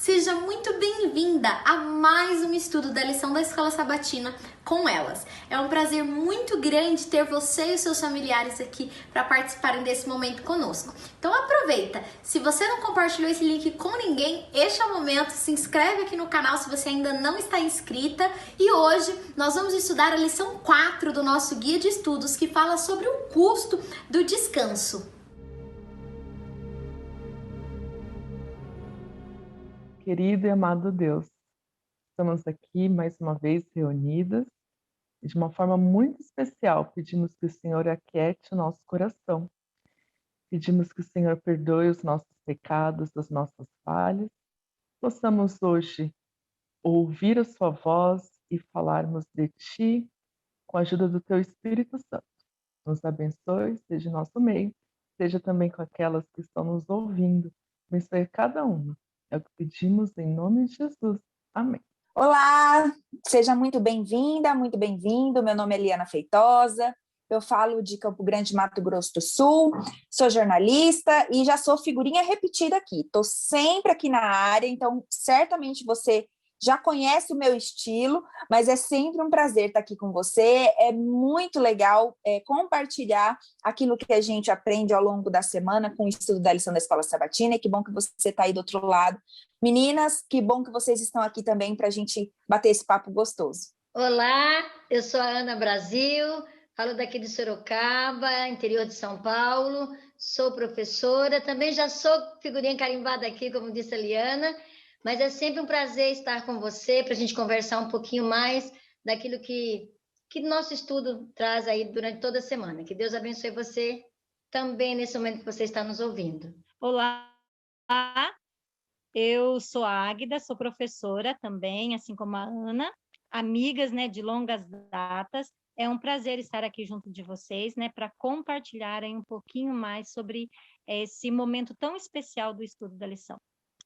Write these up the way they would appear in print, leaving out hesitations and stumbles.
Seja muito bem-vinda a mais um estudo da lição da Escola Sabatina com elas. É um prazer muito grande ter você e os seus familiares aqui para participarem desse momento conosco. Então aproveita, se você não compartilhou esse link com ninguém, este é o momento, se inscreve aqui no canal se você ainda não está inscrita. E hoje nós vamos estudar a lição 4 do nosso guia de estudos, que fala sobre o custo do descanso. Querido e amado Deus, estamos aqui mais uma vez reunidas e de uma forma muito especial pedimos que o Senhor aquiete o nosso coração. Pedimos que o Senhor perdoe os nossos pecados, as nossas falhas. Possamos hoje ouvir a sua voz e falarmos de Ti com a ajuda do Teu Espírito Santo. Nos abençoe, seja em nosso meio, seja também com aquelas que estão nos ouvindo. Abençoe cada uma. É o que pedimos em nome de Jesus. Amém. Olá, seja muito bem-vinda, muito bem-vindo. Meu nome é Eliana Feitosa, eu falo de Campo Grande, Mato Grosso do Sul, sou jornalista e já sou figurinha repetida aqui. Estou sempre aqui na área, então certamente você já conhece o meu estilo, mas é sempre um prazer estar aqui com você. É muito legal compartilhar aquilo que a gente aprende ao longo da semana com o estudo da lição da Escola Sabatina, e que bom que você está aí do outro lado. Meninas, que bom que vocês estão aqui também para a gente bater esse papo gostoso. Olá, eu sou a Ana Brasil, falo daqui de Sorocaba, interior de São Paulo, sou professora, também já sou figurinha carimbada aqui, como disse a Liana, mas é sempre um prazer estar com você para a gente conversar um pouquinho mais daquilo que nosso estudo traz aí durante toda a semana. Que Deus abençoe você também nesse momento que você está nos ouvindo. Olá, eu sou a Águida, sou professora também, assim como a Ana, amigas, né, de longas datas. É um prazer estar aqui junto de vocês, né, para compartilharem um pouquinho mais sobre esse momento tão especial do estudo da lição.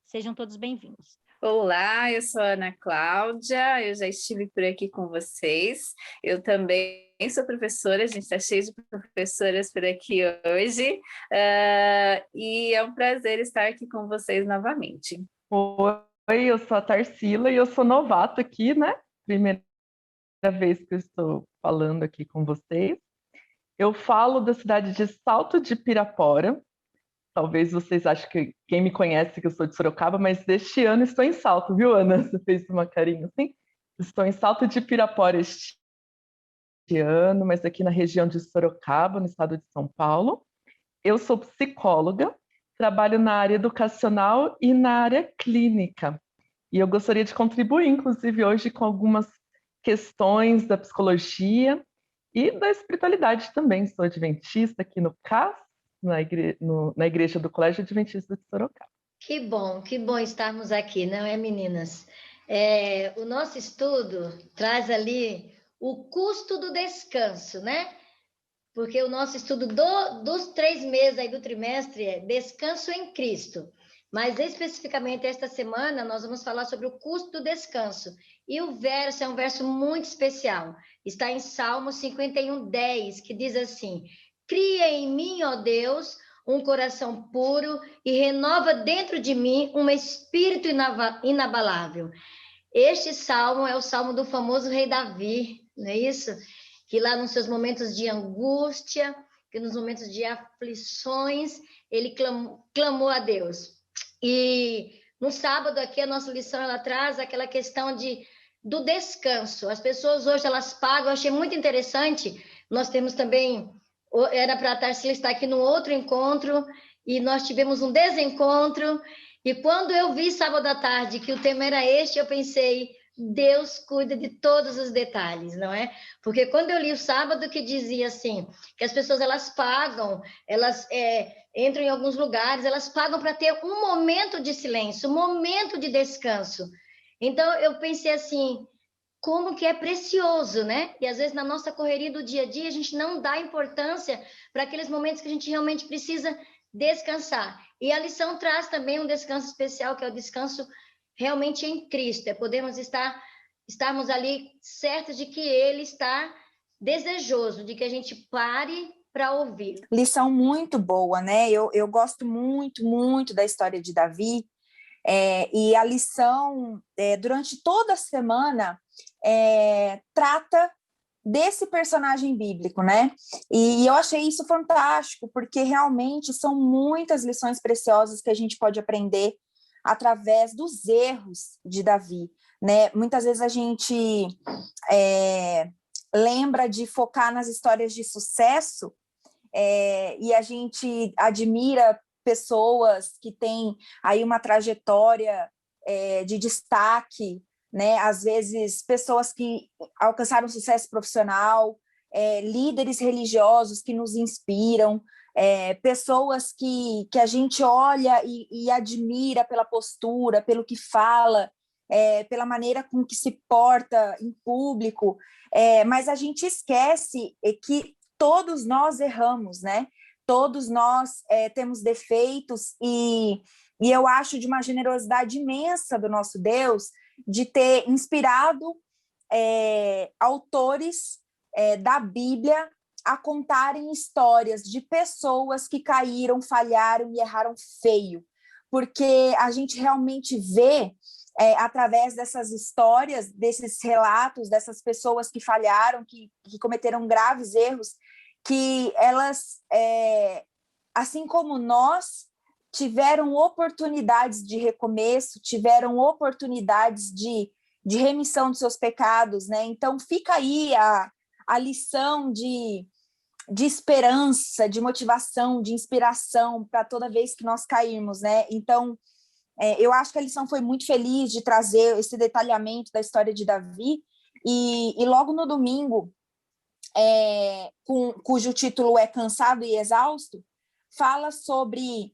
Sejam todos bem-vindos. Olá, eu sou a Ana Cláudia, eu já estive por aqui com vocês. Eu também sou professora, a gente está cheio de professoras por aqui hoje, e é um prazer estar aqui com vocês novamente. Oi, eu sou a Tarsila e eu sou novato aqui, né? Primeira vez que eu estou falando aqui com vocês. Eu falo da cidade de Salto de Pirapora. Talvez vocês achem que quem me conhece que eu sou de Sorocaba, mas deste ano estou em Salto, viu, Ana? Você fez uma carinha assim? Estou em Salto de Pirapora este ano, mas aqui na região de Sorocaba, no estado de São Paulo. Eu sou psicóloga, trabalho na área educacional e na área clínica. E eu gostaria de contribuir, inclusive, hoje com algumas questões da psicologia e da espiritualidade também. Sou adventista aqui no CAS, na igreja do Colégio Adventista de Sorocaba. Que bom estarmos aqui, não é, meninas? O nosso estudo traz ali o custo do descanso, né? Porque o nosso estudo dos 3 meses aí do trimestre é descanso em Cristo. Mas especificamente esta semana nós vamos falar sobre o custo do descanso. E o verso é um verso muito especial. Está em Salmo 51:10, que diz assim: Cria em mim, ó Deus, um coração puro e renova dentro de mim um espírito inabalável. Este salmo é o salmo do famoso rei Davi, não é isso? Que lá nos seus momentos de angústia, que nos momentos de aflições, ele clamou a Deus. E no sábado aqui a nossa lição ela traz aquela questão do descanso. As pessoas hoje elas pagam, eu achei muito interessante. Nós temos também, era para a Tarsila estar aqui no outro encontro, e nós tivemos um desencontro. E quando eu vi sábado à tarde que o tema era este, eu pensei, Deus cuida de todos os detalhes, não é? Porque quando eu li o sábado que dizia assim, que as pessoas elas pagam, elas entram em alguns lugares, elas pagam para ter um momento de silêncio, um momento de descanso. Então eu pensei assim, como que é precioso, né? E às vezes na nossa correria do dia a dia a gente não dá importância para aqueles momentos que a gente realmente precisa descansar. E a lição traz também um descanso especial, que é o descanso realmente em Cristo, podemos estarmos ali certos de que Ele está desejoso, de que a gente pare para ouvir. Lição muito boa, né? Eu gosto muito, muito da história de Davi. E a lição, durante toda a semana, trata desse personagem bíblico, né? E eu achei isso fantástico, porque realmente são muitas lições preciosas que a gente pode aprender através dos erros de Davi, né? Muitas vezes a gente lembra de focar nas histórias de sucesso, e a gente admira pessoas que têm aí uma trajetória de destaque, né? Às vezes pessoas que alcançaram sucesso profissional, líderes religiosos que nos inspiram, pessoas que a gente olha e admira pela postura, pelo que fala, pela maneira com que se porta em público, mas a gente esquece que todos nós erramos, né? Todos nós temos defeitos e eu acho de uma generosidade imensa do nosso Deus de ter inspirado autores da Bíblia a contarem histórias de pessoas que caíram, falharam e erraram feio, porque a gente realmente vê através dessas histórias, desses relatos, dessas pessoas que falharam, que cometeram graves erros, que elas, assim como nós, tiveram oportunidades de recomeço, tiveram oportunidades de remissão dos seus pecados, né? Então fica aí a lição de esperança, de motivação, de inspiração para toda vez que nós cairmos, né? Então, eu acho que a lição foi muito feliz de trazer esse detalhamento da história de Davi, e logo no domingo, cujo título é Cansado e Exausto, fala sobre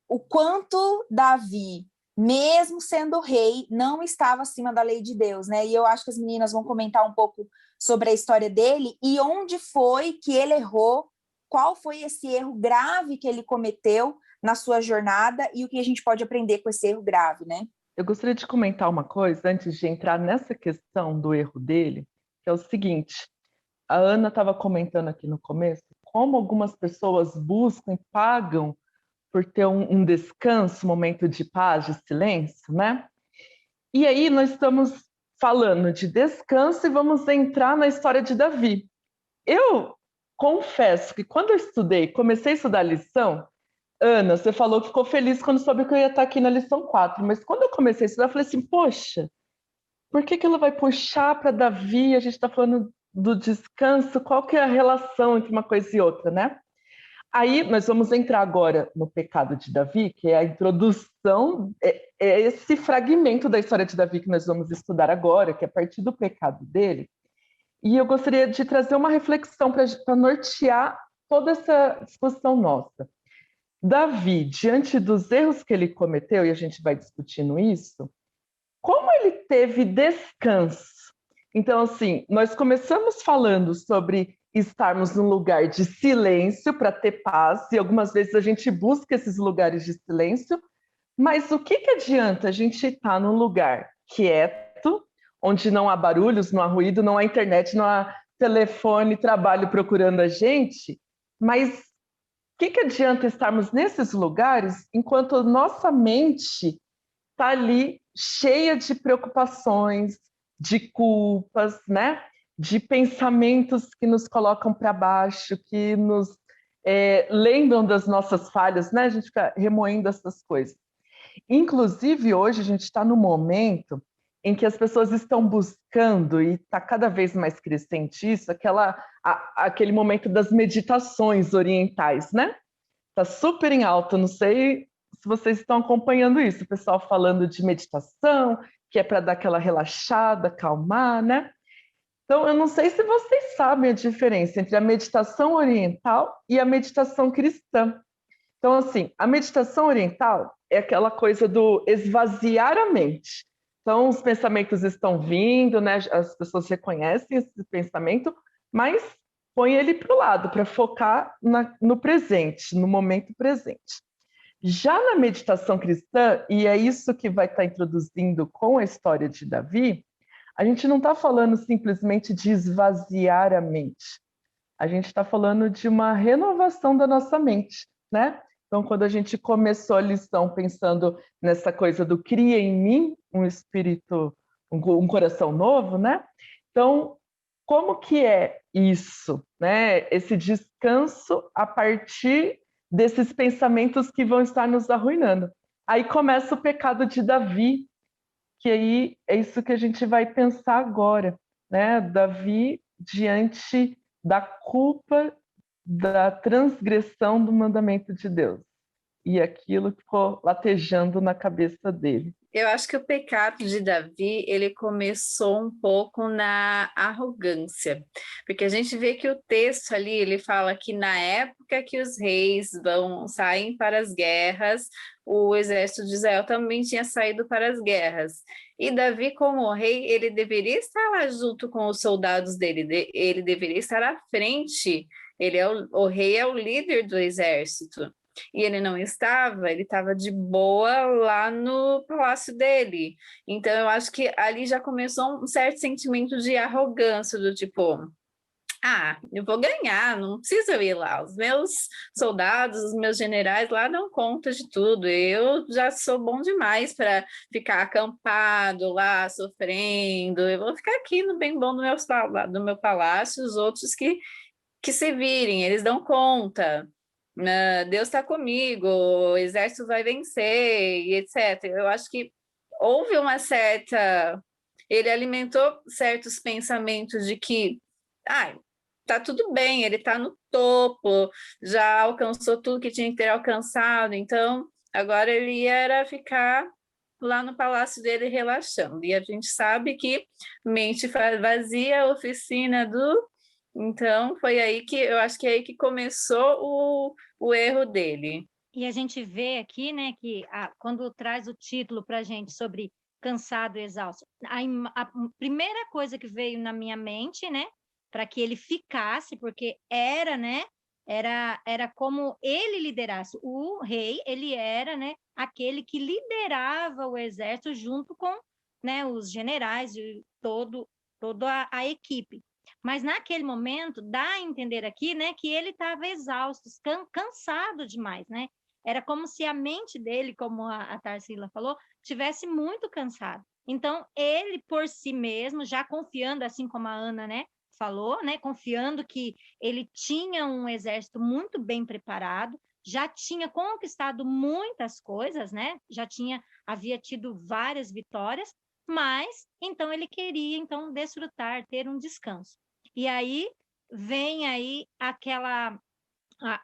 o quanto Davi, mesmo sendo rei, não estava acima da lei de Deus, né? E eu acho que as meninas vão comentar um pouco sobre a história dele e onde foi que ele errou, qual foi esse erro grave que ele cometeu na sua jornada e o que a gente pode aprender com esse erro grave, né? Eu gostaria de comentar uma coisa antes de entrar nessa questão do erro dele, que é o seguinte: a Ana estava comentando aqui no começo como algumas pessoas buscam e pagam por ter um descanso, um momento de paz, de silêncio, né? E aí nós estamos falando de descanso e vamos entrar na história de Davi. Eu confesso que quando eu comecei a estudar a lição, Ana, você falou que ficou feliz quando soube que eu ia estar aqui na lição 4, mas quando eu comecei a estudar, eu falei assim, poxa, por que ela vai puxar para Davi? A gente está falando do descanso, qual que é a relação entre uma coisa e outra, né? Aí nós vamos entrar agora no pecado de Davi, que é a introdução, é esse fragmento da história de Davi que nós vamos estudar agora, que é a partir do pecado dele. E eu gostaria de trazer uma reflexão para nortear toda essa discussão nossa. Davi, diante dos erros que ele cometeu, e a gente vai discutindo isso, como ele teve descanso? Então, assim, nós começamos falando sobre estarmos num lugar de silêncio para ter paz, e algumas vezes a gente busca esses lugares de silêncio, mas o que adianta a gente estar num lugar quieto, onde não há barulhos, não há ruído, não há internet, não há telefone, trabalho procurando a gente, mas o que adianta estarmos nesses lugares enquanto nossa mente está ali cheia de preocupações, de culpas, né? De pensamentos que nos colocam para baixo, que nos lembram das nossas falhas, né? A gente fica remoendo essas coisas. Inclusive, hoje a gente está no momento em que as pessoas estão buscando, e está cada vez mais crescente isso, aquele momento das meditações orientais, né? Está super em alta, não sei se vocês estão acompanhando isso, o pessoal falando de meditação, que é para dar aquela relaxada, acalmar, né? Então, eu não sei se vocês sabem a diferença entre a meditação oriental e a meditação cristã. Então, assim, a meditação oriental é aquela coisa do esvaziar a mente. Então, os pensamentos estão vindo, né? As pessoas reconhecem esse pensamento, mas põe ele para o lado, para focar no presente, no momento presente. Já na meditação cristã, e é isso que vai estar introduzindo com a história de Davi, a gente não está falando simplesmente de esvaziar a mente. A gente está falando de uma renovação da nossa mente, né? Então, quando a gente começou a lição pensando nessa coisa do cria em mim um espírito, um coração novo, né? Então, como que é isso, né? Esse descanso a partir desses pensamentos que vão estar nos arruinando. Aí começa o pecado de Davi, que aí é isso que a gente vai pensar agora, né? Davi diante da culpa da transgressão do mandamento de Deus e aquilo que ficou latejando na cabeça dele. Eu acho que o pecado de Davi, ele começou um pouco na arrogância, porque a gente vê que o texto ali, ele fala que na época que os reis saem para as guerras, o exército de Israel também tinha saído para as guerras. E Davi, como rei, ele deveria estar lá junto com os soldados dele, ele deveria estar à frente, ele é o rei é o líder do exército. E ele não estava, ele estava de boa lá no palácio dele. Então, eu acho que ali já começou um certo sentimento de arrogância, do tipo, eu vou ganhar, não preciso ir lá. Os meus soldados, os meus generais lá dão conta de tudo. Eu já sou bom demais para ficar acampado lá, sofrendo. Eu vou ficar aqui no bem bom do meu palácio, os outros que se virem, eles dão conta. Deus está comigo, o exército vai vencer, e etc. Eu acho que houve uma certa... Ele alimentou certos pensamentos de que tá tudo bem, ele está no topo, já alcançou tudo que tinha que ter alcançado, então agora ele ia ficar lá no palácio dele relaxando. E a gente sabe que mente vazia, oficina do... Então, foi aí que eu acho que é aí que começou o erro dele. E a gente vê aqui, né, que quando traz o título para a gente sobre cansado e exausto, a primeira coisa que veio na minha mente, né, para que ele ficasse, porque era, né, era como ele liderasse. O rei, ele era, né, aquele que liderava o exército junto com, né, os generais e toda a equipe. Mas naquele momento, dá a entender aqui, né, que ele estava exausto, cansado demais, né? Era como se a mente dele, como a Tarsila falou, tivesse muito cansado. Então, ele por si mesmo, já confiando, assim como a Ana, né, falou, né, confiando que ele tinha um exército muito bem preparado, já tinha conquistado muitas coisas, né? Havia tido várias vitórias, mas então ele queria então desfrutar, ter um descanso. E aí vem aí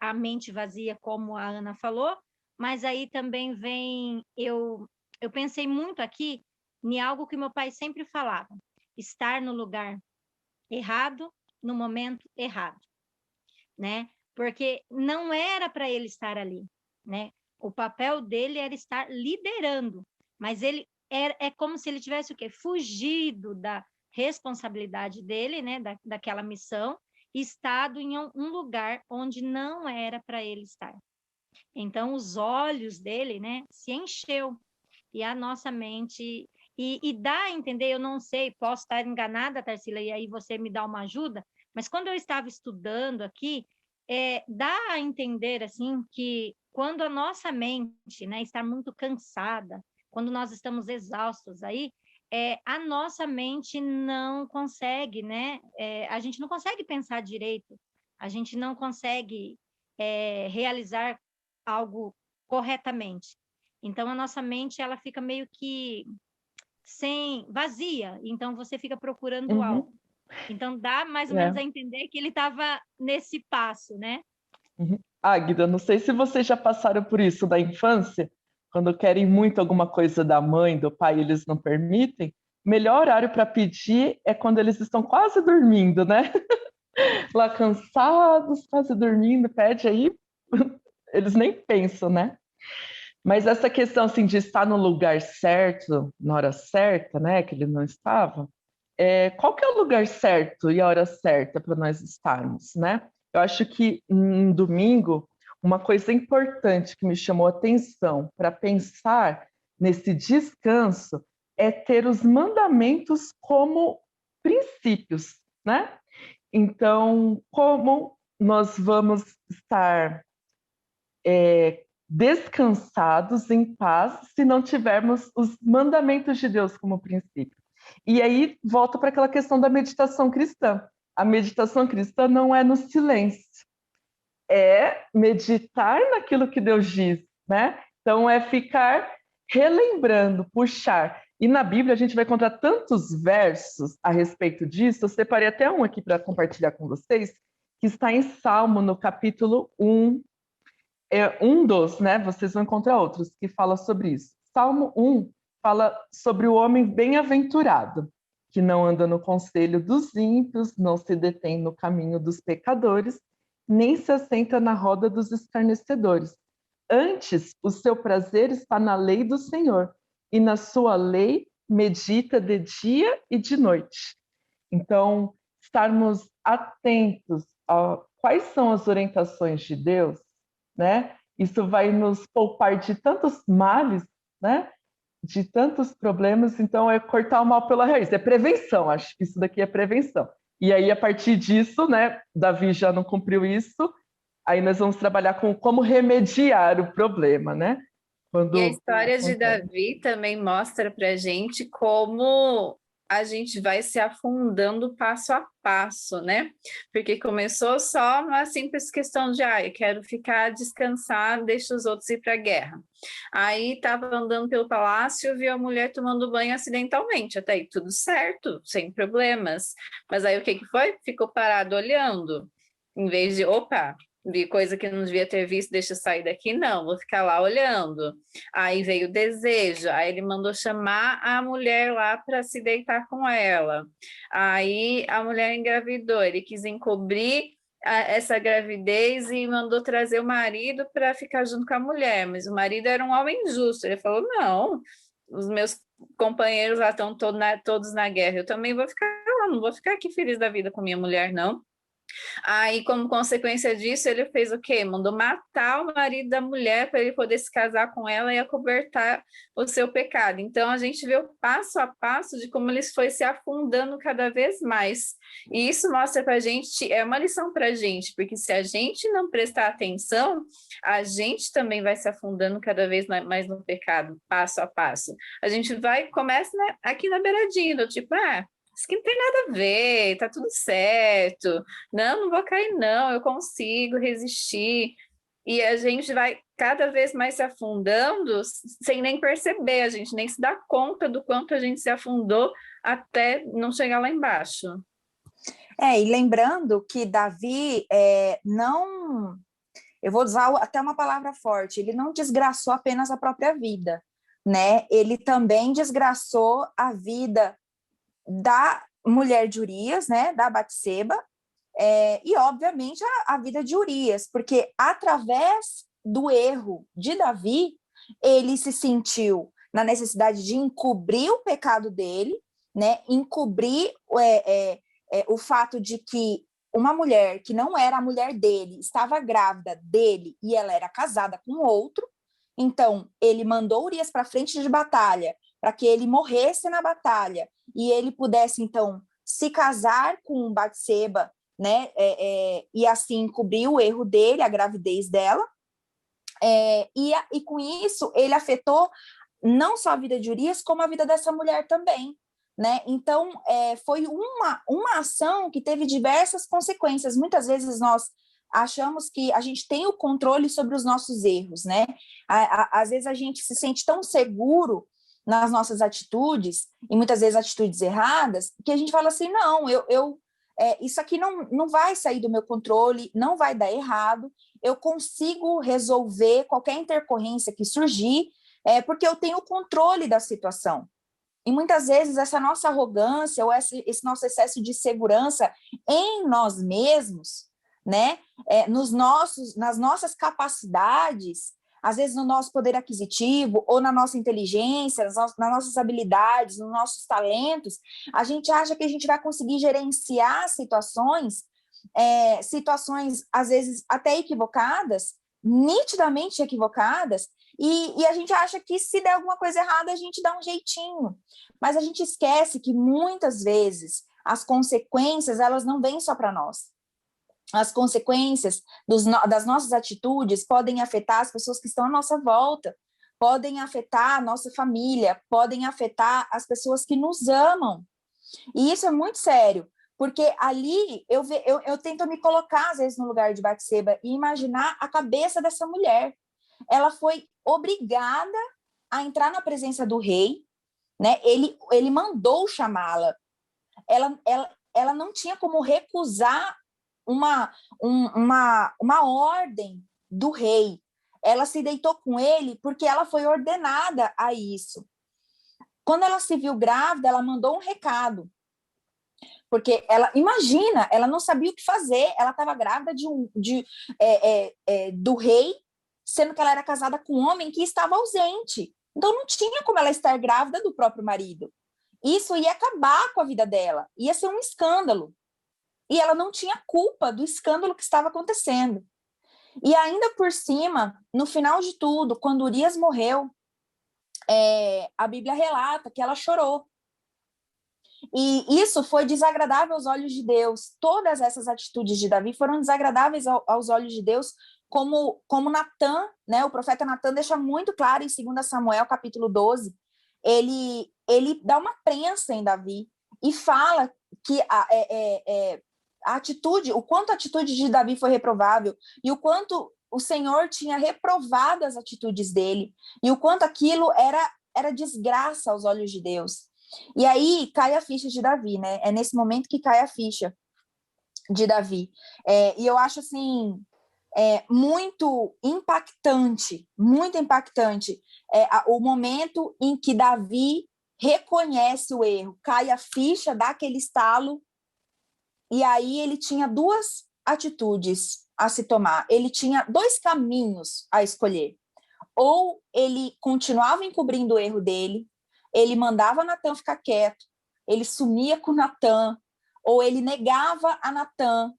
a mente vazia, como a Ana falou, mas aí também vem, eu pensei muito aqui em algo que meu pai sempre falava: estar no lugar errado, no momento errado, né? Porque não era para ele estar ali, né? O papel dele era estar liderando, mas ele é como se ele tivesse o quê? Fugido da responsabilidade dele, né? Daquela missão, e estado em um lugar onde não era para ele estar. Então, os olhos dele, né, se encheu, e a nossa mente... E dá a entender, eu não sei, posso estar enganada, Tarsila, e aí você me dá uma ajuda, mas quando eu estava estudando aqui, dá a entender, assim, que quando a nossa mente, né, está muito cansada, quando nós estamos exaustos aí, a nossa mente não consegue, né, a gente não consegue pensar direito, a gente não consegue realizar algo corretamente. Então, a nossa mente, ela fica meio que vazia, então você fica procurando algo. Então, dá mais ou menos a entender que ele estava nesse passo, né? Águida, não sei se vocês já passaram por isso da infância, quando querem muito alguma coisa da mãe, do pai, eles não permitem. O melhor horário para pedir é quando eles estão quase dormindo, né? Lá cansados, quase dormindo, pede aí, eles nem pensam, né? Mas essa questão assim, de estar no lugar certo, na hora certa, né, que ele não estava, qual que é o lugar certo e a hora certa para nós estarmos, né? Eu acho que em domingo, uma coisa importante que me chamou a atenção para pensar nesse descanso é ter os mandamentos como princípios, né? Então, como nós vamos estar descansados em paz se não tivermos os mandamentos de Deus como princípio. E aí volta para aquela questão da meditação cristã. A meditação cristã não é no silêncio, é meditar naquilo que Deus diz, né? Então é ficar relembrando, puxar. E na Bíblia a gente vai encontrar tantos versos a respeito disso. Eu separei até um aqui para compartilhar com vocês, que está em Salmo, no capítulo 1, um dos, né? Vocês vão encontrar outros que fala sobre isso. Salmo 1 fala sobre o homem bem-aventurado, que não anda no conselho dos ímpios, não se detém no caminho dos pecadores, nem se assenta na roda dos escarnecedores. Antes, o seu prazer está na lei do Senhor, e na sua lei medita de dia e de noite. Então, estarmos atentos a quais são as orientações de Deus, né? Isso vai nos poupar de tantos males, né? De tantos problemas. Então, é cortar o mal pela raiz, é prevenção. Acho que isso daqui é prevenção. E aí, a partir disso, né? Davi já não cumpriu isso. Aí nós vamos trabalhar com como remediar o problema, né? E a história de Davi também mostra para a gente como a gente vai se afundando passo a passo, né? Porque começou só uma simples questão de, eu quero ficar descansar, deixa os outros ir para a guerra. Aí estava andando pelo palácio, viu a mulher tomando banho acidentalmente, até aí tudo certo, sem problemas. Mas aí o que foi? Ficou parado olhando, em vez de, vi coisa que não devia ter visto, deixa eu sair daqui, não, vou ficar lá olhando. Aí veio o desejo, aí ele mandou chamar a mulher lá para se deitar com ela. Aí a mulher engravidou, ele quis encobrir essa gravidez e mandou trazer o marido para ficar junto com a mulher, mas o marido era um homem justo, ele falou, não, os meus companheiros lá estão todos na guerra, eu também vou ficar lá, não vou ficar aqui feliz da vida com minha mulher, não. Aí, como consequência disso, ele fez o quê? Mandou matar o marido da mulher para ele poder se casar com ela e acobertar o seu pecado. Então, a gente vê o passo a passo de como ele foi se afundando cada vez mais. E isso mostra para a gente, é uma lição para a gente, porque se a gente não prestar atenção, a gente também vai se afundando cada vez mais no pecado, passo a passo. A gente começa, né, aqui na beiradinha, do tipo, isso que não tem nada a ver, tá tudo certo. Não vou cair, não, eu consigo resistir. E a gente vai cada vez mais se afundando sem nem perceber, a gente nem se dá conta do quanto a gente se afundou até não chegar lá embaixo. E lembrando que Davi não... Eu vou usar até uma palavra forte, ele não desgraçou apenas a própria vida, né? Ele também desgraçou a vida da mulher de Urias, né, da Batseba, e obviamente a vida de Urias, porque através do erro de Davi, ele se sentiu na necessidade de encobrir o pecado dele, né, encobrir o fato de que uma mulher que não era a mulher dele, estava grávida dele e ela era casada com outro, então ele mandou Urias para frente de batalha, para que ele morresse na batalha e ele pudesse, então, se casar com Batseba, né, e assim cobrir o erro dele, a gravidez dela, e com isso ele afetou não só a vida de Urias, como a vida dessa mulher também, né? Então, foi uma ação que teve diversas consequências. Muitas vezes nós achamos que a gente tem o controle sobre os nossos erros, né? Às vezes a gente se sente tão seguro nas nossas atitudes, e muitas vezes atitudes erradas, que a gente fala assim, não, isso aqui não vai sair do meu controle, não vai dar errado, eu consigo resolver qualquer intercorrência que surgir, porque eu tenho o controle da situação. E muitas vezes essa nossa arrogância ou esse nosso excesso de segurança em nós mesmos, né, nas nossas capacidades, às vezes no nosso poder aquisitivo ou na nossa inteligência, nas nossas habilidades, nos nossos talentos, a gente acha que a gente vai conseguir gerenciar situações às vezes até equivocadas, nitidamente equivocadas, e a gente acha que se der alguma coisa errada, a gente dá um jeitinho. Mas a gente esquece que muitas vezes as consequências, elas não vêm só para nós. as consequências das nossas atitudes podem afetar as pessoas que estão à nossa volta, podem afetar a nossa família, podem afetar as pessoas que nos amam. E isso é muito sério, porque ali eu tento me colocar, às vezes, no lugar de Batseba e imaginar a cabeça dessa mulher. Ela foi obrigada a entrar na presença do rei, né? Ele mandou chamá-la. Ela não tinha como recusar uma ordem do rei. Ela se deitou com ele porque ela foi ordenada a isso. Quando ela se viu grávida, ela mandou um recado. Porque imagina, ela não sabia o que fazer, ela estava grávida do rei, sendo que ela era casada com um homem que estava ausente. Então não tinha como ela estar grávida do próprio marido. Isso ia acabar com a vida dela, ia ser um escândalo. E ela não tinha culpa do escândalo que estava acontecendo. E ainda por cima, no final de tudo, quando Urias morreu, a Bíblia relata que ela chorou. E isso foi desagradável aos olhos de Deus. Todas essas atitudes de Davi foram desagradáveis aos olhos de Deus, como Natã, né? O profeta Natã deixa muito claro em 2 Samuel, capítulo 12, ele dá uma prensa em Davi e fala que a atitude, o quanto a atitude de Davi foi reprovável e o quanto o Senhor tinha reprovado as atitudes dele e o quanto aquilo era desgraça aos olhos de Deus. E aí cai a ficha de Davi, né? É nesse momento que cai a ficha de Davi. E eu acho, assim, muito impactante o momento em que Davi reconhece o erro, cai a ficha, dá aquele estalo, e aí ele tinha duas atitudes a se tomar. Ele tinha dois caminhos a escolher. Ou ele continuava encobrindo o erro dele, ele mandava Natã ficar quieto, ele sumia com Natã, ou ele negava a Natã,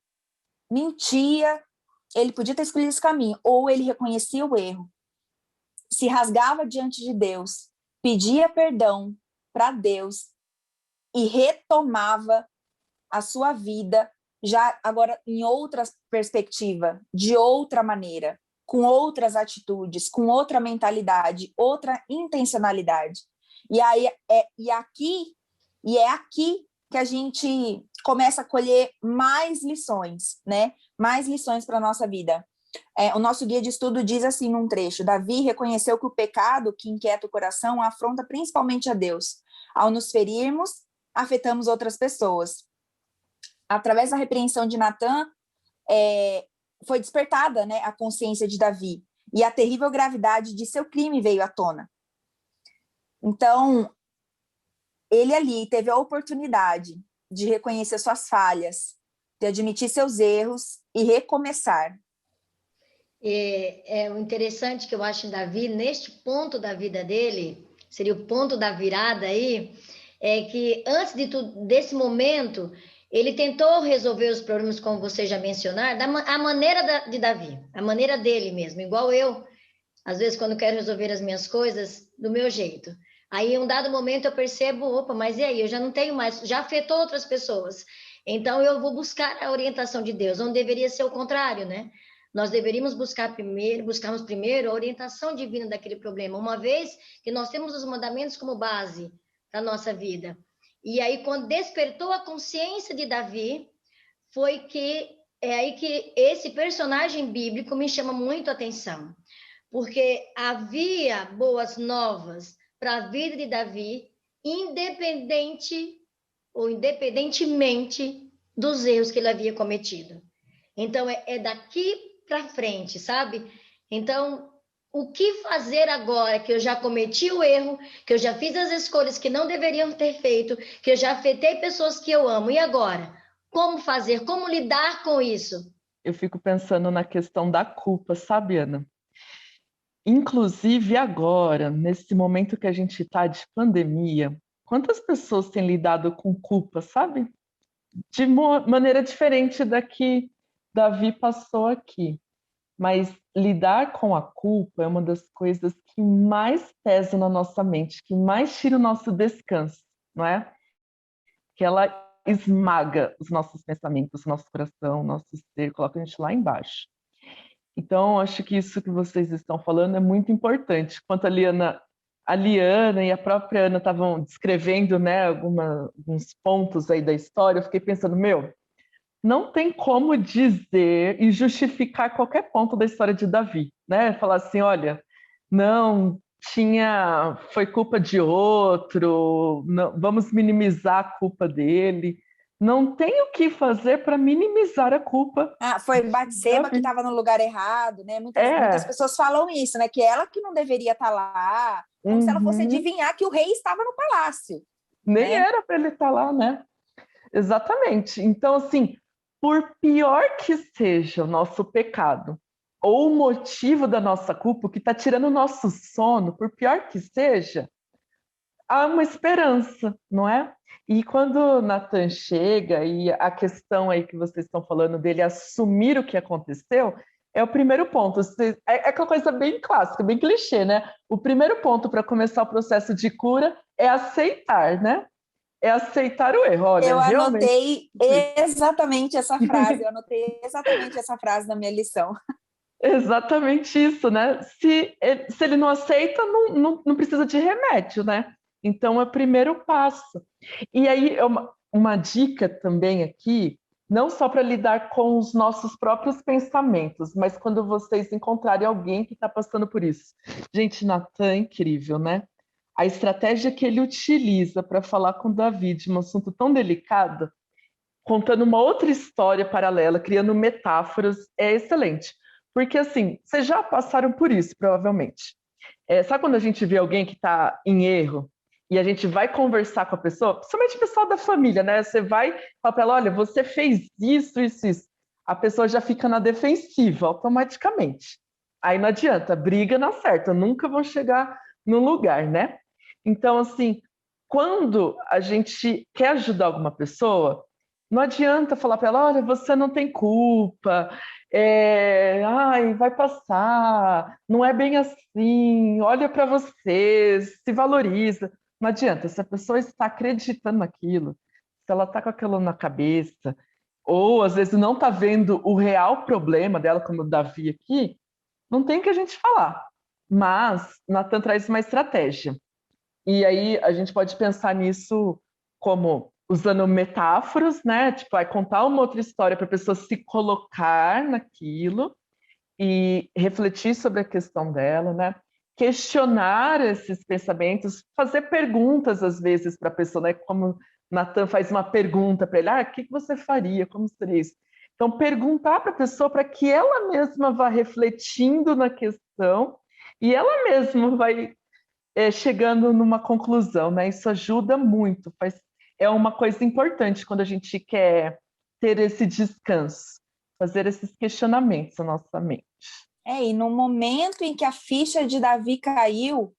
mentia, ele podia ter escolhido esse caminho, ou ele reconhecia o erro, se rasgava diante de Deus, pedia perdão para Deus e retomava a sua vida, já agora em outra perspectiva, de outra maneira, com outras atitudes, com outra mentalidade, outra intencionalidade. E aí é aqui que a gente começa a colher mais lições, né? Mais lições para a nossa vida. O nosso guia de estudo diz assim num trecho: Davi reconheceu que o pecado que inquieta o coração afronta principalmente a Deus. Ao nos ferirmos, afetamos outras pessoas. Através da repreensão de Natã, foi despertada, né, a consciência de Davi, e a terrível gravidade de seu crime veio à tona. Então, ele ali teve a oportunidade de reconhecer suas falhas, de admitir seus erros e recomeçar. O interessante que eu acho em Davi, neste ponto da vida dele, seria o ponto da virada aí, é que antes de tudo, desse momento, ele tentou resolver os problemas, como você já mencionaram, a maneira de Davi, a maneira dele mesmo, igual eu, às vezes quando quero resolver as minhas coisas, do meu jeito. Aí, em um dado momento, eu percebo, opa, mas e aí? Eu já não tenho mais, já afetou outras pessoas. Então, eu vou buscar a orientação de Deus, onde deveria ser o contrário, né? Nós deveríamos buscarmos primeiro a orientação divina daquele problema, uma vez que nós temos os mandamentos como base da nossa vida. E aí, quando despertou a consciência de Davi, é aí que esse personagem bíblico me chama muito a atenção, porque havia boas novas para a vida de Davi, independentemente dos erros que ele havia cometido. Então, é daqui para frente, sabe? Então, o que fazer agora que eu já cometi o erro, que eu já fiz as escolhas que não deveriam ter feito, que eu já afetei pessoas que eu amo, e agora? Como fazer? Como lidar com isso? Eu fico pensando na questão da culpa, sabe, Ana? Inclusive agora, nesse momento que a gente está de pandemia, quantas pessoas têm lidado com culpa, sabe? De maneira diferente da que Davi passou aqui. Mas lidar com a culpa é uma das coisas que mais pesa na nossa mente, que mais tira o nosso descanso, não é? Que ela esmaga os nossos pensamentos, nosso coração, nosso ser, coloca a gente lá embaixo. Então, acho que isso que vocês estão falando é muito importante. Quanto a Liana e a própria Ana estavam descrevendo, né, alguns pontos aí da história, eu fiquei pensando, não tem como dizer e justificar qualquer ponto da história de Davi, né? Falar assim, olha, não foi culpa de outro, não, vamos minimizar a culpa dele. Não tem o que fazer para minimizar a culpa. Foi Batseba Davi. que estava no lugar errado, né? Muitas pessoas falam isso, né? Que ela que não deveria estar lá, como se ela fosse adivinhar que o rei estava no palácio. Nem né? era para ele estar lá, né? Exatamente. Então, assim, por pior que seja o nosso pecado, ou o motivo da nossa culpa, que está tirando o nosso sono, por pior que seja, há uma esperança, não é? E quando Natan chega, e a questão aí que vocês estão falando dele assumir o que aconteceu, é o primeiro ponto. É aquela coisa bem clássica, bem clichê, né? O primeiro ponto para começar o processo de cura é aceitar, né? É aceitar o erro. Olha, eu anotei realmente... exatamente essa frase, eu anotei exatamente essa frase na minha lição. Exatamente isso, né? Se ele não aceita, não precisa de remédio, né? Então, é o primeiro passo. E aí, uma dica também aqui, não só para lidar com os nossos próprios pensamentos, mas quando vocês encontrarem alguém que está passando por isso. Gente, Natan é incrível, né? A estratégia que ele utiliza para falar com Davi de um assunto tão delicado, contando uma outra história paralela, criando metáforas, é excelente. Porque, assim, vocês já passaram por isso, provavelmente. Sabe quando a gente vê alguém que está em erro e a gente vai conversar com a pessoa, principalmente o pessoal da família, né? Você vai falar para ela, olha, você fez isso, isso, isso. A pessoa já fica na defensiva automaticamente. Aí não adianta, briga não acerta, nunca vão chegar no lugar, né? Então, assim, quando a gente quer ajudar alguma pessoa, não adianta falar para ela, olha, você não tem culpa, vai passar, não é bem assim, olha para você, se valoriza. Não adianta, se a pessoa está acreditando naquilo, se ela está com aquilo na cabeça, ou às vezes não está vendo o real problema dela, como o Davi aqui, não tem que a gente falar. Mas Natan traz uma estratégia. E aí a gente pode pensar nisso como usando metáforas, né? Tipo, vai contar uma outra história para a pessoa se colocar naquilo e refletir sobre a questão dela, né? Questionar esses pensamentos, fazer perguntas às vezes para a pessoa, né? Como Natan faz uma pergunta para ele, o que você faria? Como seria isso? Então, perguntar para a pessoa para que ela mesma vá refletindo na questão e ela mesma vai chegando numa conclusão, né? Isso ajuda muito, é uma coisa importante quando a gente quer ter esse descanso, fazer esses questionamentos na nossa mente. E no momento em que a ficha de Davi caiu,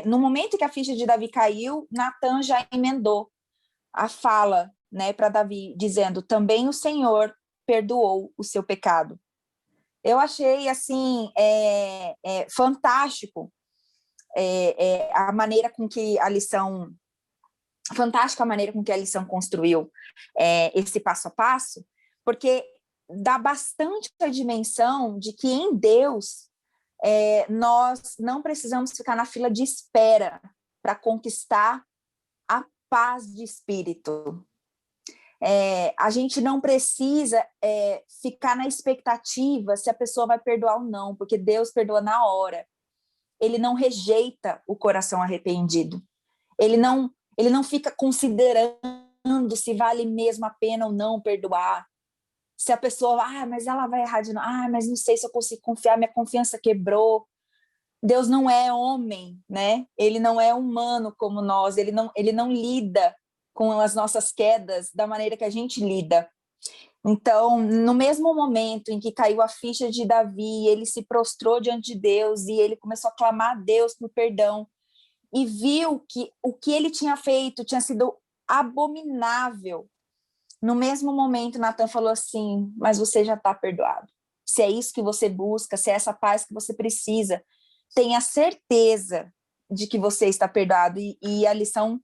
no momento em que a ficha de Davi caiu, Natan já emendou a fala, né, para Davi, dizendo, também o Senhor perdoou o seu pecado. Eu achei, assim, fantástico a maneira com que a lição... Fantástica a maneira com que a lição construiu esse passo a passo, porque dá bastante a dimensão de que em Deus nós não precisamos ficar na fila de espera para conquistar a paz de espírito. A gente não precisa ficar na expectativa se a pessoa vai perdoar ou não, porque Deus perdoa na hora. Ele não rejeita o coração arrependido. Ele não fica considerando se vale mesmo a pena ou não perdoar. Se a pessoa, mas ela vai errar de novo, mas não sei se eu consigo confiar, minha confiança quebrou. Deus não é homem, né? Ele não é humano como nós, ele não lida com as nossas quedas da maneira que a gente lida. Então, no mesmo momento em que caiu a ficha de Davi, ele se prostrou diante de Deus e ele começou a clamar a Deus por perdão e viu que o que ele tinha feito tinha sido abominável. No mesmo momento, Natan falou assim, mas você já está perdoado. Se é isso que você busca, se é essa paz que você precisa, tenha certeza de que você está perdoado. E a lição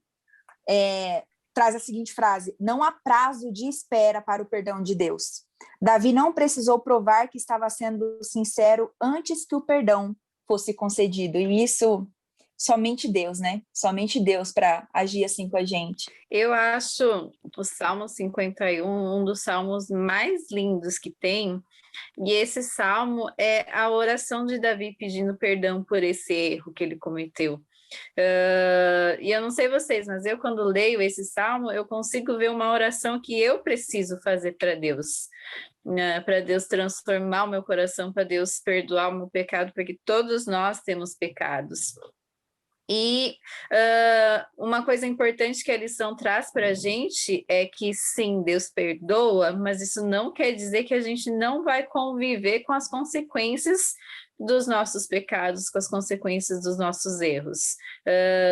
traz a seguinte frase: não há prazo de espera para o perdão de Deus. Davi não precisou provar que estava sendo sincero antes que o perdão fosse concedido. E isso, somente Deus, né? Somente Deus para agir assim com a gente. Eu acho o Salmo 51 um dos salmos mais lindos que tem. E esse salmo é a oração de Davi pedindo perdão por esse erro que ele cometeu. E eu não sei vocês, mas eu, quando leio esse salmo, eu consigo ver uma oração que eu preciso fazer para Deus. Para Deus transformar o meu coração, para Deus perdoar o meu pecado, porque todos nós temos pecados. E uma coisa importante que a lição traz para a gente é que sim, Deus perdoa, mas isso não quer dizer que a gente não vai conviver com as consequências dos nossos pecados, com as consequências dos nossos erros.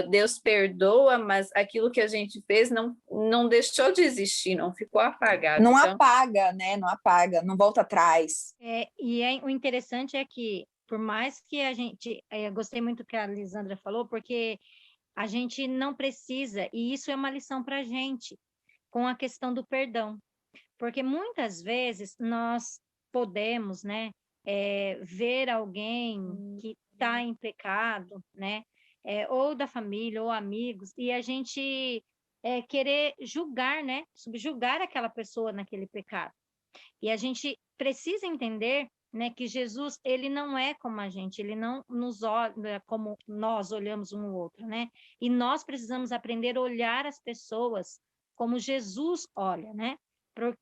Deus perdoa, mas aquilo que a gente fez não deixou de existir, não ficou apagado. Não apaga, né? Não apaga, não volta atrás. O interessante é que, por mais que a gente... Eu gostei muito que a Lisandra falou, porque a gente não precisa, e isso é uma lição para a gente, com a questão do perdão. Porque muitas vezes nós podemos, né, ver alguém que está em pecado, né, ou da família, ou amigos, e a gente querer julgar, né, subjugar aquela pessoa naquele pecado. E a gente precisa entender, né, que Jesus, ele não é como a gente, ele não nos olha como nós olhamos um ao outro, né? E nós precisamos aprender a olhar as pessoas como Jesus olha, né?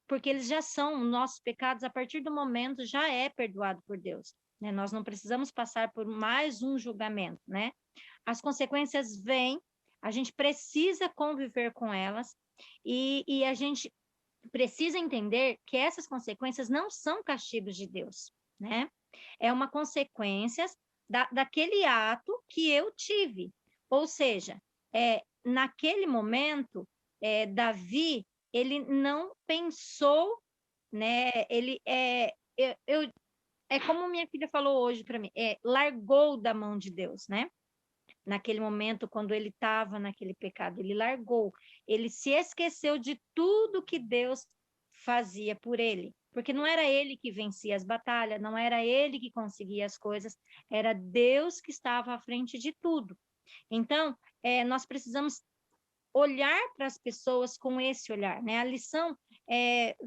Porque eles já são, nossos pecados, a partir do momento, já é perdoado por Deus, né? Nós não precisamos passar por mais um julgamento, né? As consequências vêm, a gente precisa conviver com elas, e a gente precisa entender que essas consequências não são castigos de Deus, né? É uma consequência daquele ato que eu tive. Ou seja, naquele momento, Davi, ele não pensou, né? Ele é como minha filha falou hoje para mim, largou da mão de Deus, né? Naquele momento, quando ele estava naquele pecado, ele largou, ele se esqueceu de tudo que Deus fazia por ele, porque não era ele que vencia as batalhas, não era ele que conseguia as coisas, era Deus que estava à frente de tudo. Então, nós precisamos olhar para as pessoas com esse olhar, né? A lição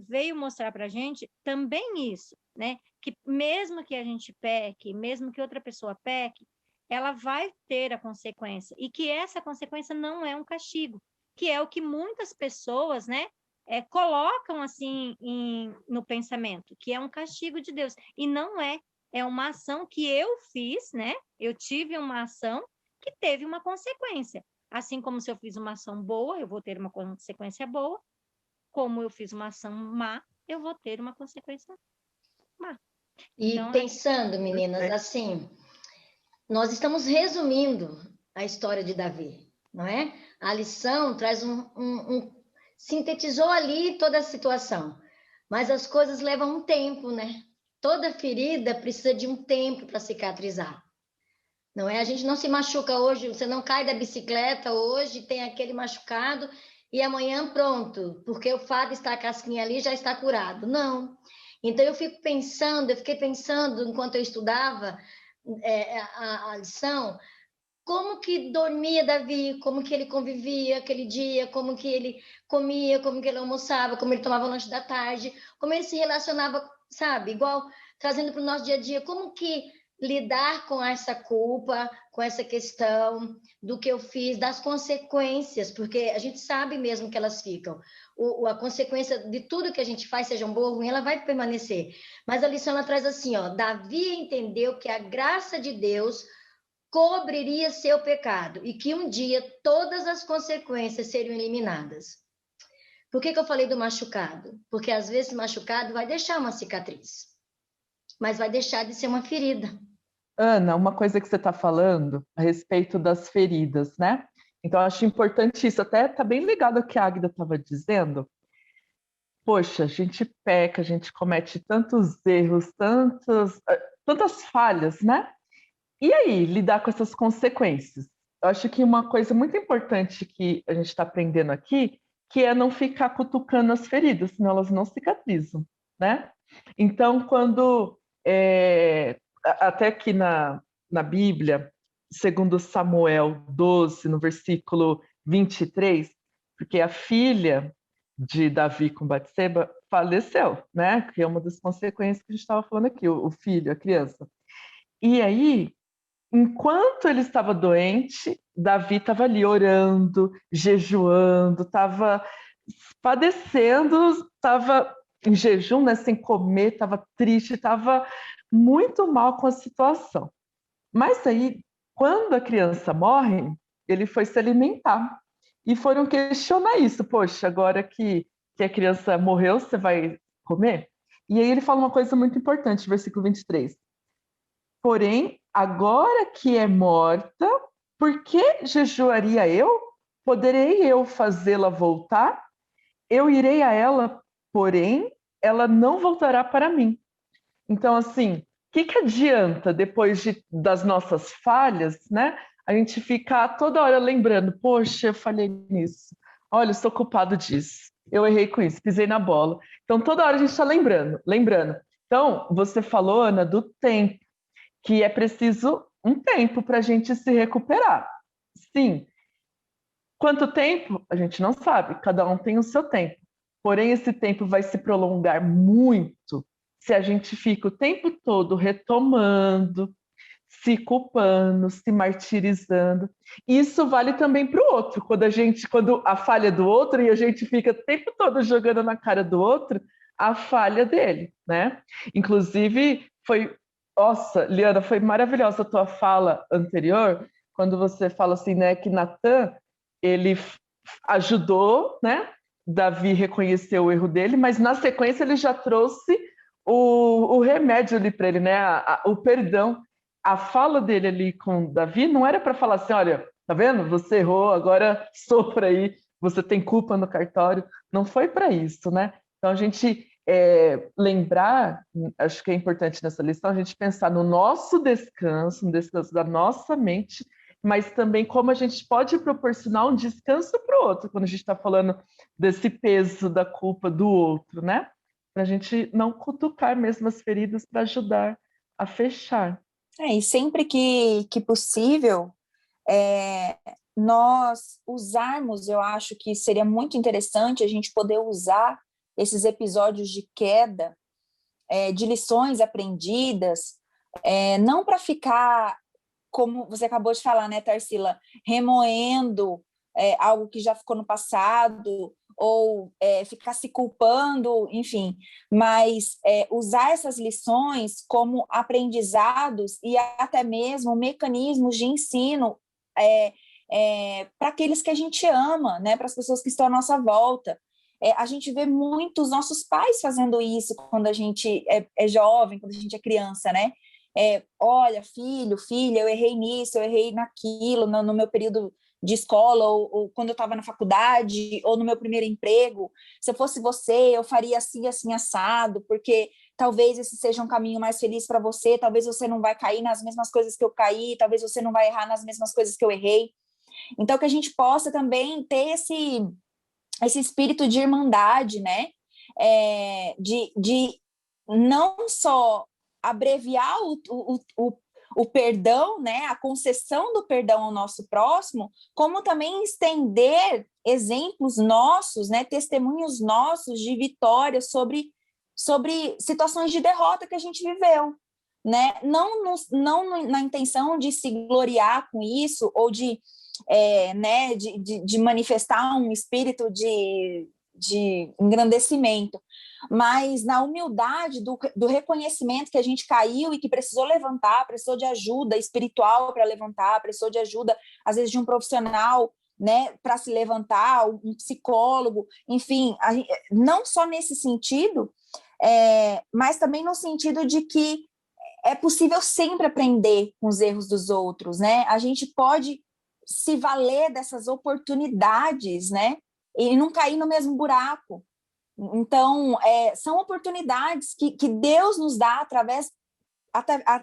veio mostrar para a gente também isso, né? Que mesmo que a gente peque, mesmo que outra pessoa peque, ela vai ter a consequência, e que essa consequência não é um castigo, que é o que muitas pessoas, né, colocam assim no pensamento, que é um castigo de Deus, e não é uma ação que eu fiz, né, eu tive uma ação que teve uma consequência, assim como se eu fiz uma ação boa, eu vou ter uma consequência boa, como eu fiz uma ação má, eu vou ter uma consequência má. E então, pensando, meninas, assim, nós estamos resumindo a história de Davi, não é? A lição traz sintetizou ali toda a situação, mas as coisas levam um tempo, né? Toda ferida precisa de um tempo para cicatrizar, não é? A gente não se machuca hoje, você não cai da bicicleta hoje, tem aquele machucado e amanhã pronto, porque o fato de estar a casquinha ali já está curado. Não. Então eu fiquei pensando enquanto eu estudava a lição, como que dormia Davi, como que ele convivia aquele dia, como que ele comia, como que ele almoçava, como ele tomava lanche da tarde, como ele se relacionava, sabe, igual trazendo para o nosso dia a dia, como que lidar com essa culpa, com essa questão do que eu fiz, das consequências, porque a gente sabe mesmo que elas ficam. A consequência de tudo que a gente faz, seja boa ou ruim, ela vai permanecer. Mas a lição ela traz assim, ó, Davi entendeu que a graça de Deus cobriria seu pecado e que um dia todas as consequências seriam eliminadas. Por que eu falei do machucado? Porque às vezes machucado vai deixar uma cicatriz, mas vai deixar de ser uma ferida. Ana, uma coisa que você está falando a respeito das feridas, né? Então, eu acho importante isso, até está bem ligado ao que a Águida estava dizendo. Poxa, a gente peca, a gente comete tantos erros, tantas falhas, né? E aí, lidar com essas consequências? eu acho que uma coisa muito importante que a gente está aprendendo aqui, que é não ficar cutucando as feridas, senão elas não cicatrizam, né? Então, quando até aqui na Bíblia, segundo Samuel 12, no versículo 23, porque a filha de Davi com Batseba faleceu, né? Que é uma das consequências que a gente estava falando aqui, o filho, a criança. E aí, enquanto ele estava doente, Davi estava ali orando, jejuando, estava padecendo, estava em jejum, né, sem comer, estava triste, estava muito mal com a situação. Mas aí, quando a criança morre, ele foi se alimentar. E foram questionar isso. Poxa, agora que a criança morreu, você vai comer? E aí ele fala uma coisa muito importante, versículo 23. Porém, agora que é morta, por que jejuaria eu? Poderei eu fazê-la voltar? Eu irei a ela, porém, ela não voltará para mim. Então, assim, o que adianta, depois das nossas falhas, né? A gente ficar toda hora lembrando, poxa, eu falhei nisso. Olha, eu sou culpado disso. Eu errei com isso, pisei na bola. Então, toda hora a gente está lembrando. Então, você falou, Ana, do tempo, que é preciso um tempo para a gente se recuperar. Sim. Quanto tempo? A gente não sabe, cada um tem o seu tempo. Porém, esse tempo vai se prolongar muito se a gente fica o tempo todo retomando, se culpando, se martirizando. Isso vale também para o outro. Quando a falha do outro e a gente fica o tempo todo jogando na cara do outro a falha dele, né? Inclusive, nossa, Liana, foi maravilhosa a tua fala anterior, quando você fala assim, né, que Natan, ele ajudou, né? Davi reconheceu o erro dele, mas na sequência ele já trouxe o remédio ali para ele, né? O perdão. A fala dele ali com Davi não era para falar assim, olha, tá vendo? Você errou, agora sofra aí, você tem culpa no cartório. Não foi para isso, né? Então a gente lembrar, acho que é importante nessa lição, a gente pensar no nosso descanso, no descanso da nossa mente, mas também como a gente pode proporcionar um descanso para o outro, quando a gente está falando desse peso da culpa do outro, né? Para a gente não cutucar mesmo as feridas, para ajudar a fechar. E sempre que possível, nós usarmos, eu acho que seria muito interessante a gente poder usar esses episódios de queda, de lições aprendidas, não para ficar, como você acabou de falar, né, Tarsila, remoendo algo que já ficou no passado, ou ficar se culpando, enfim, mas usar essas lições como aprendizados e até mesmo mecanismos de ensino para aqueles que a gente ama, né, para as pessoas que estão à nossa volta. A gente vê muitos nossos pais fazendo isso quando a gente é jovem, quando a gente é criança, né? Olha, filho, filha, eu errei nisso, eu errei naquilo, no meu período de escola, ou quando eu estava na faculdade, ou no meu primeiro emprego. Se eu fosse você, eu faria assim, assim, assado, porque talvez esse seja um caminho mais feliz para você, talvez você não vai cair nas mesmas coisas que eu caí, talvez você não vai errar nas mesmas coisas que eu errei. Então, que a gente possa também ter esse espírito de irmandade, né? De não só abreviar o perdão, né? A concessão do perdão ao nosso próximo, como também estender exemplos nossos, né? Testemunhos nossos de vitória sobre situações de derrota que a gente viveu, né? Não na intenção de se gloriar com isso ou de manifestar um espírito de engrandecimento, mas na humildade do reconhecimento que a gente caiu e que precisou levantar, precisou de ajuda espiritual para levantar, precisou de ajuda, às vezes, de um profissional, né, para se levantar, um psicólogo, enfim, não só nesse sentido, mas também no sentido de que é possível sempre aprender com os erros dos outros, né? A gente pode se valer dessas oportunidades, né? E não cair no mesmo buraco. Então, são oportunidades que Deus nos dá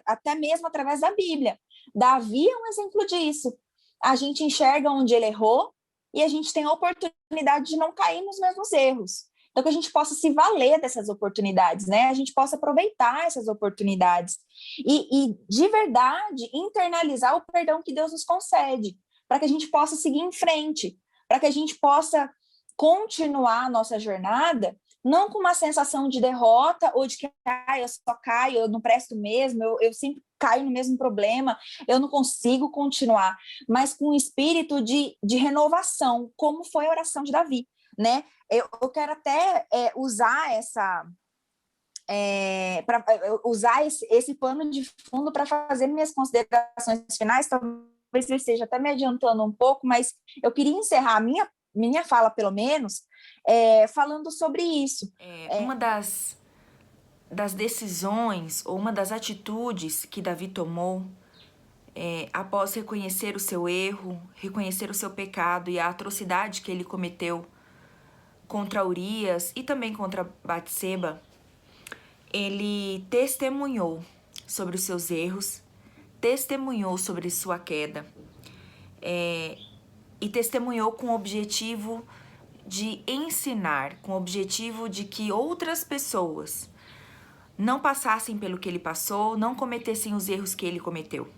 até mesmo através da Bíblia. Davi é um exemplo disso, a gente enxerga onde ele errou e a gente tem a oportunidade de não cair nos mesmos erros. Então, que a gente possa se valer dessas oportunidades, né? A gente possa aproveitar essas oportunidades e de verdade, internalizar o perdão que Deus nos concede, para que a gente possa seguir em frente, para que a gente possa continuar a nossa jornada, não com uma sensação de derrota ou de que eu só caio, eu não presto mesmo, eu sempre caio no mesmo problema, eu não consigo continuar, mas com um espírito de renovação, como foi a oração de Davi, né? Eu quero até usar usar esse pano de fundo para fazer minhas considerações finais. Talvez eu esteja até me adiantando um pouco, mas eu queria encerrar a minha fala, pelo menos, falando sobre isso. Uma das decisões ou uma das atitudes que Davi tomou após reconhecer o seu erro, reconhecer o seu pecado e a atrocidade que ele cometeu contra Urias e também contra Batseba, ele testemunhou sobre os seus erros, testemunhou sobre sua queda e testemunhou com o objetivo de ensinar, com o objetivo de que outras pessoas não passassem pelo que ele passou, não cometessem os erros que ele cometeu.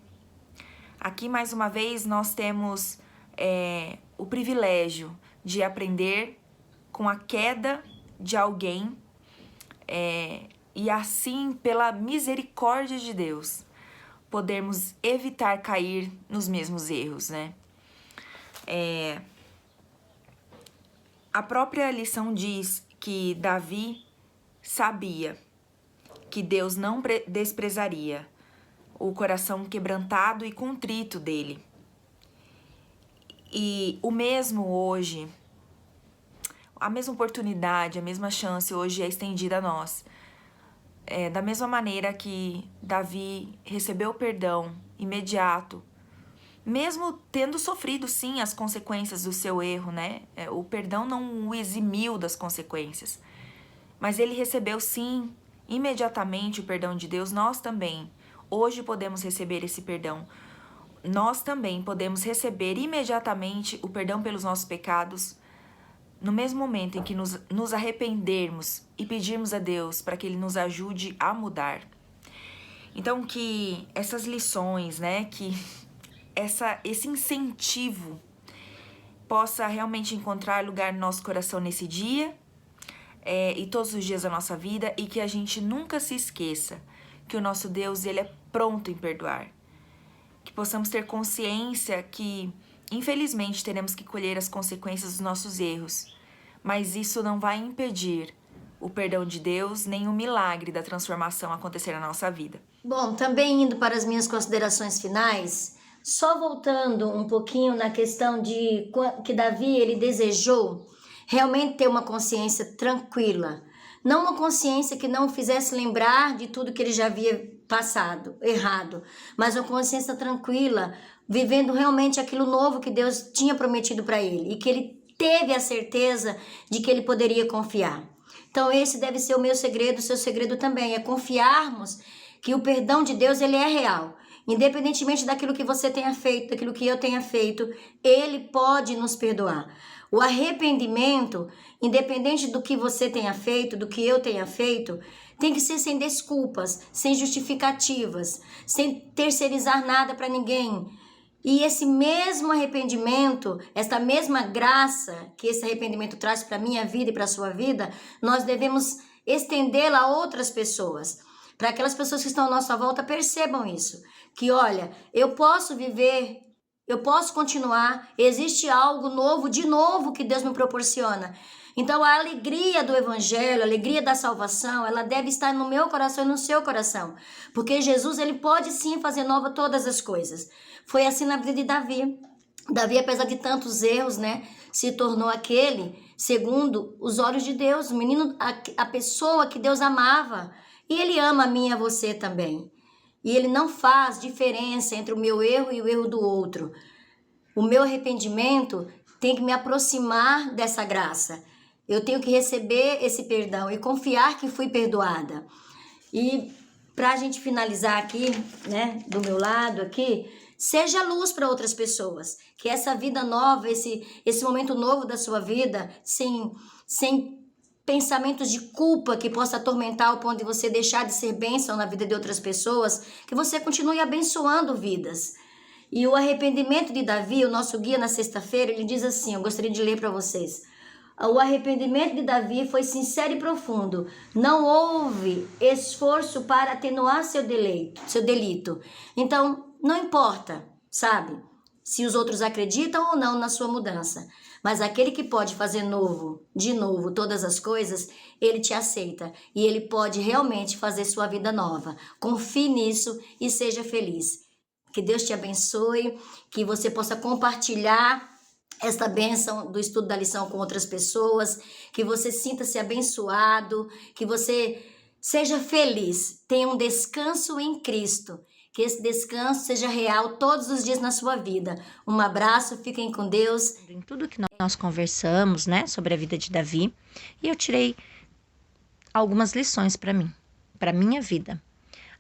Aqui, mais uma vez, nós temos o privilégio de aprender com a queda de alguém e assim, pela misericórdia de Deus, podermos evitar cair nos mesmos erros, né? A própria lição diz que Davi sabia que Deus não desprezaria o coração quebrantado e contrito dele. E o mesmo hoje, a mesma oportunidade, a mesma chance hoje é estendida a nós. Da mesma maneira que Davi recebeu perdão imediato, mesmo tendo sofrido, sim, as consequências do seu erro, né? O perdão não o eximiu das consequências, mas ele recebeu, sim, imediatamente o perdão de Deus. Nós também, hoje, podemos receber esse perdão. Nós também podemos receber imediatamente o perdão pelos nossos pecados, no mesmo momento em que nos arrependermos e pedirmos a Deus para que Ele nos ajude a mudar. Então, que essas lições, né, que esse incentivo possa realmente encontrar lugar no nosso coração nesse dia e todos os dias da nossa vida, e que a gente nunca se esqueça que o nosso Deus, Ele é pronto em perdoar. Que possamos ter consciência que, infelizmente, teremos que colher as consequências dos nossos erros, mas isso não vai impedir o perdão de Deus, nem o milagre da transformação acontecer na nossa vida. Bom, também indo para as minhas considerações finais, só voltando um pouquinho na questão de que Davi, ele desejou realmente ter uma consciência tranquila, não uma consciência que não o fizesse lembrar de tudo que ele já havia passado, errado, mas uma consciência tranquila, vivendo realmente aquilo novo que Deus tinha prometido para ele e que ele teve a certeza de que ele poderia confiar. Então esse deve ser o meu segredo, o seu segredo também, é confiarmos que o perdão de Deus, ele é real. Independentemente daquilo que você tenha feito, daquilo que eu tenha feito, Ele pode nos perdoar. O arrependimento, independente do que você tenha feito, do que eu tenha feito, tem que ser sem desculpas, sem justificativas, sem terceirizar nada para ninguém. E esse mesmo arrependimento, esta mesma graça que esse arrependimento traz para a minha vida e para a sua vida, nós devemos estendê-la a outras pessoas, para aquelas pessoas que estão à nossa volta percebam isso. Que olha, eu posso viver, eu posso continuar, existe algo novo, de novo, que Deus me proporciona. Então a alegria do evangelho, a alegria da salvação, ela deve estar no meu coração e no seu coração. Porque Jesus, ele pode sim fazer nova todas as coisas. Foi assim na vida de Davi. Davi, apesar de tantos erros, né, se tornou aquele, segundo os olhos de Deus, o menino, a pessoa que Deus amava. E ele ama a mim e a você também. E ele não faz diferença entre o meu erro e o erro do outro. O meu arrependimento tem que me aproximar dessa graça. Eu tenho que receber esse perdão e confiar que fui perdoada. E para a gente finalizar aqui, né, do meu lado aqui, Seja luz para outras pessoas. Que essa vida nova, esse momento novo da sua vida, sem pensamentos de culpa que possa atormentar ao ponto de você deixar de ser bênção na vida de outras pessoas, que você continue abençoando vidas. E o arrependimento de Davi, o nosso guia na sexta-feira, ele diz assim, eu gostaria de ler para vocês. O arrependimento de Davi foi sincero e profundo. Não houve esforço para atenuar seu delito. Então, não importa, sabe, se os outros acreditam ou não na sua mudança. Mas aquele que pode fazer de novo, todas as coisas, ele te aceita. E ele pode realmente fazer sua vida nova. Confie nisso e seja feliz. Que Deus te abençoe, que você possa compartilhar esta bênção do estudo da lição com outras pessoas, que você sinta-se abençoado, que você seja feliz, tenha um descanso em Cristo. Que esse descanso seja real todos os dias na sua vida. Um abraço, fiquem com Deus. Em tudo que nós conversamos, né, sobre a vida de Davi, e eu tirei algumas lições para mim, para minha vida.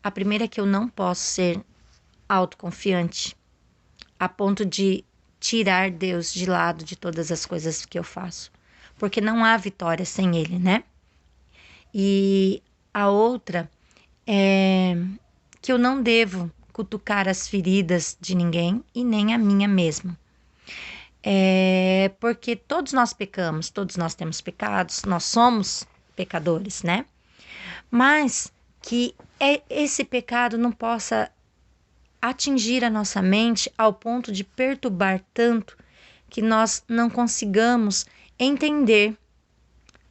A primeira é que eu não posso ser autoconfiante a ponto de tirar Deus de lado de todas as coisas que eu faço, porque não há vitória sem Ele, né? E a outra é que eu não devo cutucar as feridas de ninguém e nem a minha mesma. Porque todos nós pecamos, todos nós temos pecados, nós somos pecadores, né? Mas que esse pecado não possa atingir a nossa mente ao ponto de perturbar tanto que nós não consigamos entender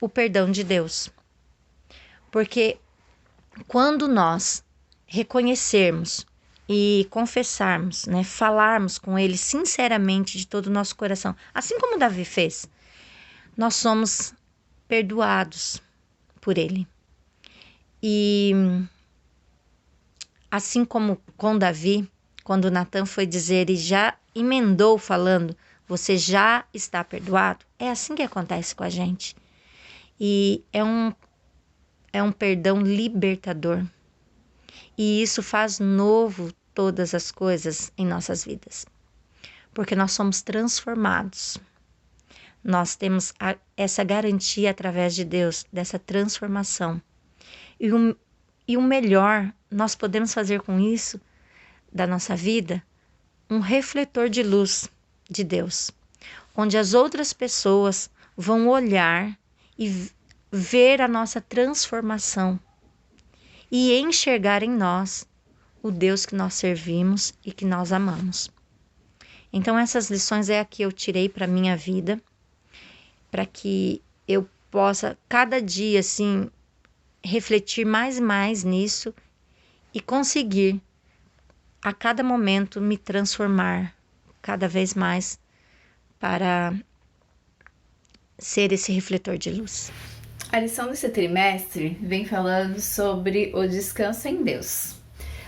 o perdão de Deus. Porque quando nós reconhecermos e confessarmos, né, falarmos com Ele sinceramente de todo o nosso coração, assim como Davi fez, nós somos perdoados por Ele. E assim como com Davi, quando Natan foi dizer e já emendou falando, você já está perdoado, é assim que acontece com a gente. E é um perdão libertador. E isso faz novo todas as coisas em nossas vidas. Porque nós somos transformados. Nós temos essa garantia através de Deus, dessa transformação. E o melhor, nós podemos fazer com isso, da nossa vida, um refletor de luz de Deus. Onde as outras pessoas vão olhar e ver a nossa transformação. E enxergar em nós o Deus que nós servimos e que nós amamos. Então essas lições é a que eu tirei para a minha vida, para que eu possa cada dia assim refletir mais e mais nisso e conseguir a cada momento me transformar cada vez mais para ser esse refletor de luz. A lição desse trimestre vem falando sobre o descanso em Deus.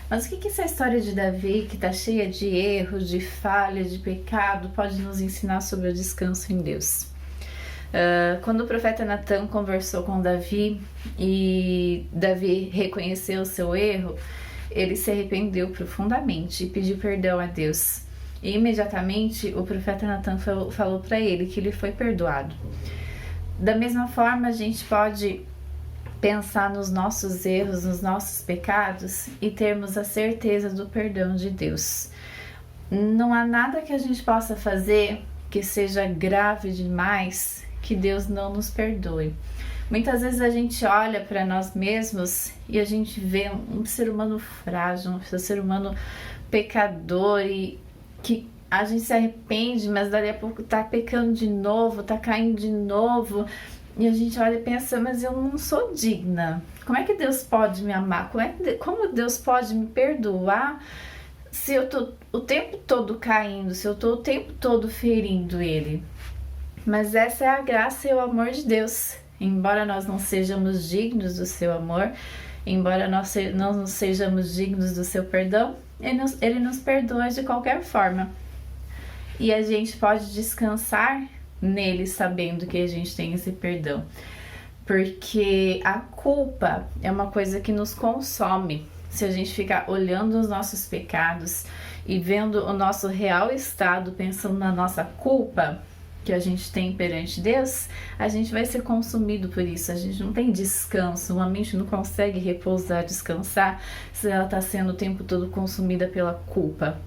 Mas o que essa história de Davi, que está cheia de erros, de falhas, de pecado, pode nos ensinar sobre o descanso em Deus? Quando o profeta Natan conversou com Davi e Davi reconheceu o seu erro, ele se arrependeu profundamente e pediu perdão a Deus. E imediatamente o profeta Natan falou para ele que ele foi perdoado. Da mesma forma, a gente pode pensar nos nossos erros, nos nossos pecados e termos a certeza do perdão de Deus. Não há nada que a gente possa fazer que seja grave demais que Deus não nos perdoe. Muitas vezes a gente olha para nós mesmos e a gente vê um ser humano frágil, um ser humano pecador e que a gente se arrepende, mas dali a pouco tá pecando de novo, tá caindo de novo. E a gente olha e pensa, mas eu não sou digna. Como é que Deus pode me amar? Como Deus pode me perdoar se eu tô o tempo todo caindo, se eu tô o tempo todo ferindo Ele? Mas essa é a graça e o amor de Deus. Embora nós não sejamos dignos do seu amor, embora nós não sejamos dignos do seu perdão, Ele nos perdoa de qualquer forma. E a gente pode descansar nele sabendo que a gente tem esse perdão. Porque a culpa é uma coisa que nos consome. se a gente ficar olhando os nossos pecados e vendo o nosso real estado, pensando na nossa culpa que a gente tem perante Deus, a gente vai ser consumido por isso. A gente não tem descanso, uma mente não consegue repousar, descansar, se ela está sendo o tempo todo consumida pela culpa.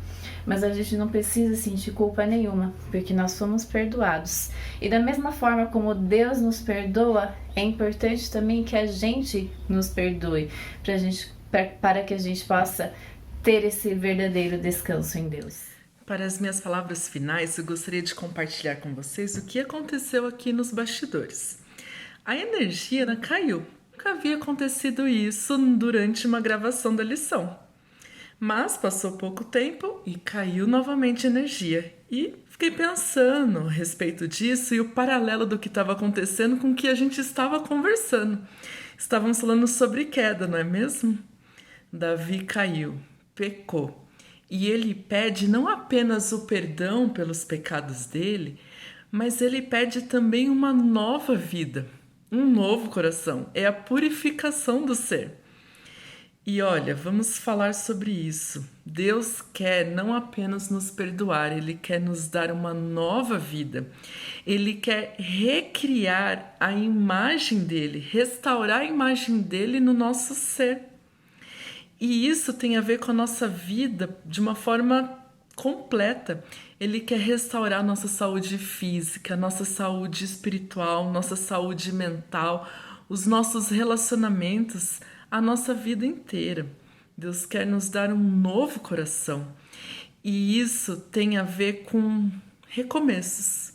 Mas a gente não precisa sentir culpa nenhuma, porque nós fomos perdoados. E da mesma forma como Deus nos perdoa, é importante também que a gente nos perdoe, para que a gente possa ter esse verdadeiro descanso em Deus. Para as minhas palavras finais, eu gostaria de compartilhar com vocês o que aconteceu aqui nos bastidores. A energia caiu. Nunca havia acontecido isso durante uma gravação da lição. Mas passou pouco tempo e caiu novamente a energia. E fiquei pensando a respeito disso e o paralelo do que estava acontecendo com o que a gente estava conversando. Estávamos falando sobre queda, não é mesmo? Davi caiu, pecou. E ele pede não apenas o perdão pelos pecados dele, mas ele pede também uma nova vida, um novo coração. É a purificação do ser. E olha, vamos falar sobre isso. Deus quer não apenas nos perdoar, Ele quer nos dar uma nova vida. Ele quer recriar a imagem dele, restaurar a imagem dele no nosso ser. E isso tem a ver com a nossa vida de uma forma completa. Ele quer restaurar nossa saúde física, nossa saúde espiritual, nossa saúde mental, os nossos relacionamentos, a nossa vida inteira. Deus quer nos dar um novo coração. E isso tem a ver com recomeços.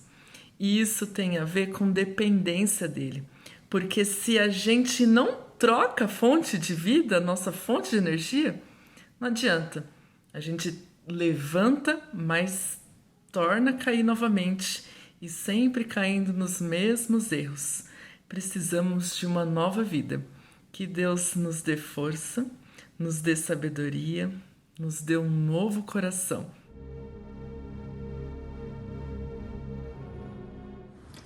E isso tem a ver com dependência dele. Porque se a gente não troca a fonte de vida, a nossa fonte de energia, não adianta. A gente levanta, mas torna a cair novamente e sempre caindo nos mesmos erros. Precisamos de uma nova vida. Que Deus nos dê força, nos dê sabedoria, nos dê um novo coração.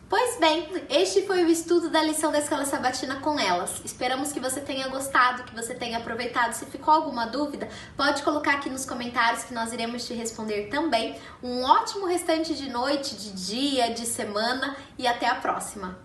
Pois bem, este foi o estudo da lição da Escola Sabatina com elas. Esperamos que você tenha gostado, que você tenha aproveitado. Se ficou alguma dúvida, pode colocar aqui nos comentários que nós iremos te responder também. Um ótimo restante de noite, de dia, de semana e até a próxima!